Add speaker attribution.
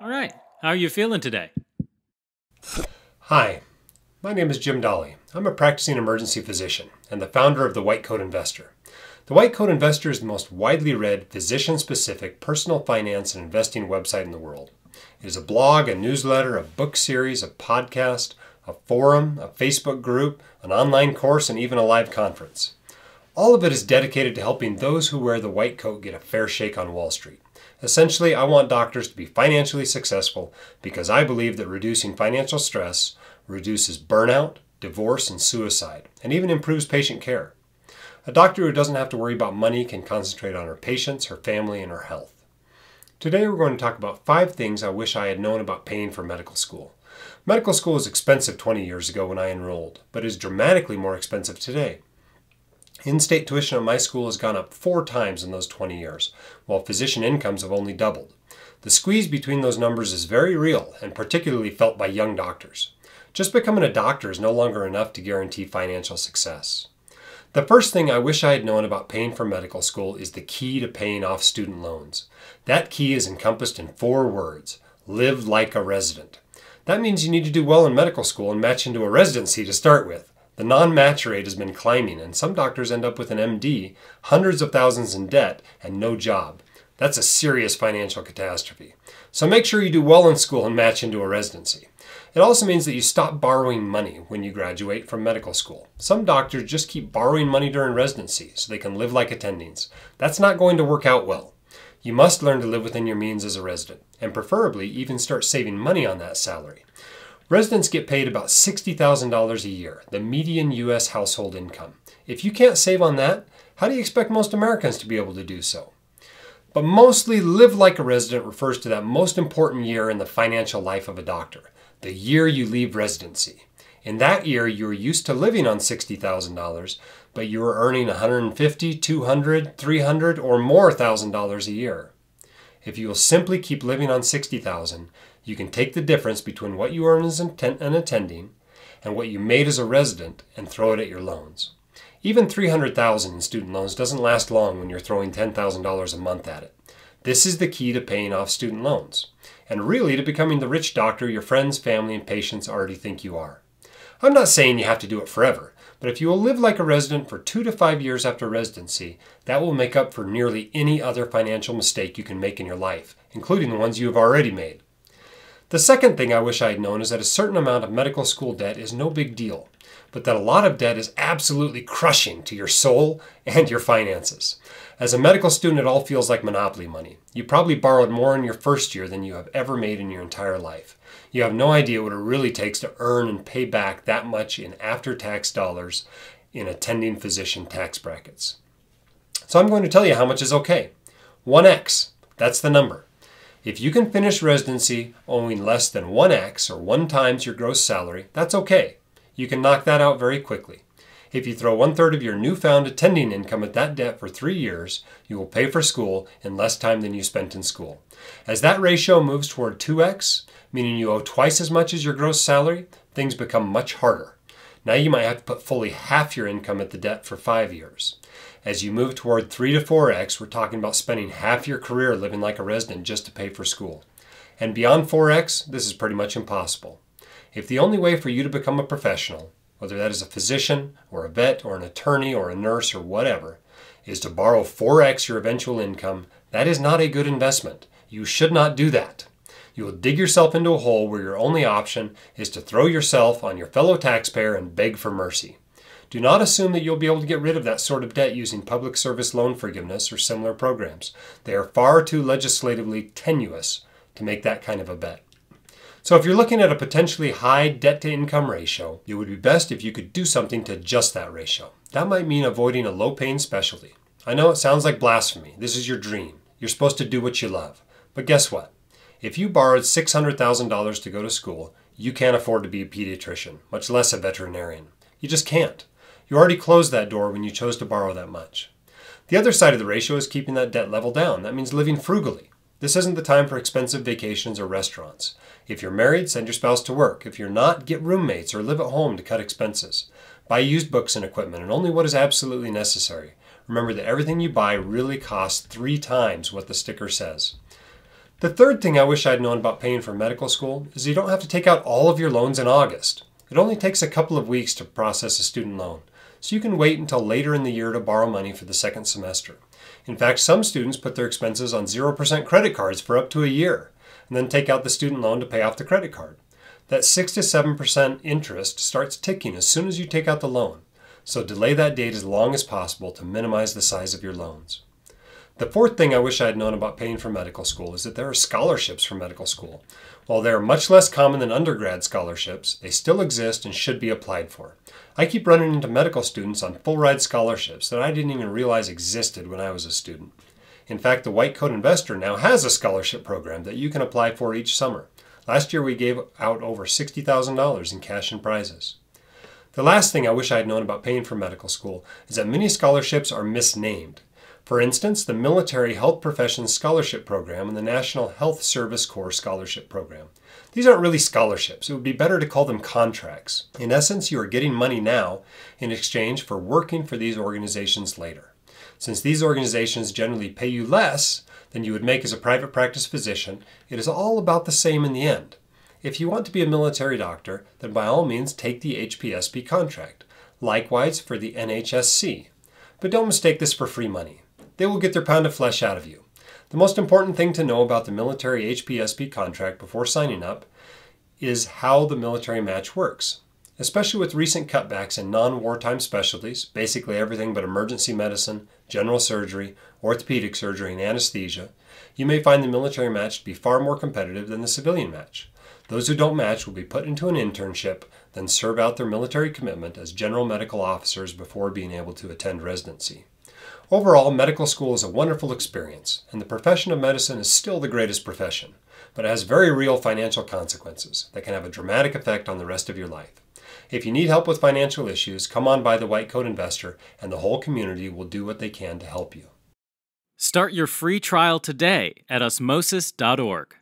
Speaker 1: All right. How are you feeling today?
Speaker 2: Hi, my name is Jim Dolly. I'm a practicing emergency physician and the founder of the White Coat Investor. The White Coat Investor is the most widely read, physician-specific personal finance and investing website in the world. It is a blog, a newsletter, a book series, a podcast, a forum, a Facebook group, an online course, and even a live conference. All of it is dedicated to helping those who wear the white coat get a fair shake on Wall Street. Essentially, I want doctors to be financially successful because I believe that reducing financial stress reduces burnout, divorce, and suicide, and even improves patient care. A doctor who doesn't have to worry about money can concentrate on her patients, her family, and her health. Today we're going to talk about 5 things I wish I had known about paying for medical school. Medical school was expensive 20 years ago when I enrolled, but is dramatically more expensive today. In-state tuition at my school has gone up 4 times in those 20 years, while physician incomes have only doubled. The squeeze between those numbers is very real and particularly felt by young doctors. Just becoming a doctor is no longer enough to guarantee financial success. The first thing I wish I had known about paying for medical school is the key to paying off student loans. That key is encompassed in 4 words: live like a resident. That means you need to do well in medical school and match into a residency to start with. The non-match rate has been climbing, and some doctors end up with an MD, hundreds of thousands in debt, and no job. That's a serious financial catastrophe. So make sure you do well in school and match into a residency. It also means that you stop borrowing money when you graduate from medical school. Some doctors just keep borrowing money during residency so they can live like attendings. That's not going to work out well. You must learn to live within your means as a resident, and preferably even start saving money on that salary. Residents get paid about $60,000 a year, the median U.S. household income. If you can't save on that, how do you expect most Americans to be able to do so? But mostly, live like a resident refers to that most important year in the financial life of a doctor, the year you leave residency. In that year, you are used to living on $60,000, but you are earning $150,000, $200,000, $300,000, or more $1,000 a year. If you will simply keep living on $60,000, you can take the difference between what you earn as an attending and what you made as a resident and throw it at your loans. Even $300,000 in student loans doesn't last long when you're throwing $10,000 a month at it. This is the key to paying off student loans, and really to becoming the rich doctor your friends, family, and patients already think you are. I'm not saying you have to do it forever, but if you will live like a resident for 2 to 5 years after residency, that will make up for nearly any other financial mistake you can make in your life, including the ones you have already made. The second thing I wish I had known is that a certain amount of medical school debt is no big deal, but that a lot of debt is absolutely crushing to your soul and your finances. As a medical student, it all feels like monopoly money. You probably borrowed more in your first year than you have ever made in your entire life. You have no idea what it really takes to earn and pay back that much in after-tax dollars in attending physician tax brackets. So I'm going to tell you how much is okay. 1x, that's the number. If you can finish residency owing less than 1x or 1 times your gross salary, that's okay. You can knock that out very quickly. If you throw 1/3 of your newfound attending income at that debt for 3 years, you will pay for school in less time than you spent in school. As that ratio moves toward 2x, meaning you owe twice as much as your gross salary, things become much harder. Now you might have to put fully half your income at the debt for 5 years. As you move toward 3 to 4x, we're talking about spending half your career living like a resident just to pay for school. And beyond 4x, this is pretty much impossible. If the only way for you to become a professional, whether that is a physician or a vet or an attorney or a nurse or whatever, is to borrow 4x your eventual income, that is not a good investment. You should not do that. You will dig yourself into a hole where your only option is to throw yourself on your fellow taxpayer and beg for mercy. Do not assume that you'll be able to get rid of that sort of debt using public service loan forgiveness or similar programs. They are far too legislatively tenuous to make that kind of a bet. So if you're looking at a potentially high debt-to-income ratio, it would be best if you could do something to adjust that ratio. That might mean avoiding a low-paying specialty. I know it sounds like blasphemy. This is your dream. You're supposed to do what you love. But guess what? If you borrowed $600,000 to go to school, you can't afford to be a pediatrician, much less a veterinarian. You just can't. You already closed that door when you chose to borrow that much. The other side of the ratio is keeping that debt level down. That means living frugally. This isn't the time for expensive vacations or restaurants. If you're married, send your spouse to work. If you're not, get roommates or live at home to cut expenses. Buy used books and equipment and only what is absolutely necessary. Remember that everything you buy really costs 3 times what the sticker says. The third thing I wish I'd known about paying for medical school is you don't have to take out all of your loans in August. It only takes a couple of weeks to process a student loan, so you can wait until later in the year to borrow money for the second semester. In fact, some students put their expenses on 0% credit cards for up to a year, and then take out the student loan to pay off the credit card. That 6 to 7% interest starts ticking as soon as you take out the loan, so delay that date as long as possible to minimize the size of your loans. The fourth thing I wish I had known about paying for medical school is that there are scholarships for medical school. While they are much less common than undergrad scholarships, they still exist and should be applied for. I keep running into medical students on full-ride scholarships that I didn't even realize existed when I was a student. In fact, the White Coat Investor now has a scholarship program that you can apply for each summer. Last year we gave out over $60,000 in cash and prizes. The last thing I wish I had known about paying for medical school is that many scholarships are misnamed. For instance, the Military Health Professions Scholarship Program and the National Health Service Corps Scholarship Program. These aren't really scholarships. It would be better to call them contracts. In essence, you are getting money now in exchange for working for these organizations later. Since these organizations generally pay you less than you would make as a private practice physician, it is all about the same in the end. If you want to be a military doctor, then by all means take the HPSP contract. Likewise for the NHSC. But don't mistake this for free money. They will get their pound of flesh out of you. The most important thing to know about the military HPSP contract before signing up is how the military match works. Especially with recent cutbacks in non-wartime specialties, basically everything but emergency medicine, general surgery, orthopedic surgery, and anesthesia, you may find the military match to be far more competitive than the civilian match. Those who don't match will be put into an internship, then serve out their military commitment as general medical officers before being able to attend residency. Overall, medical school is a wonderful experience, and the profession of medicine is still the greatest profession, but it has very real financial consequences that can have a dramatic effect on the rest of your life. If you need help with financial issues, come on by the White Coat Investor, and the whole community will do what they can to help you.
Speaker 1: Start your free trial today at osmosis.org.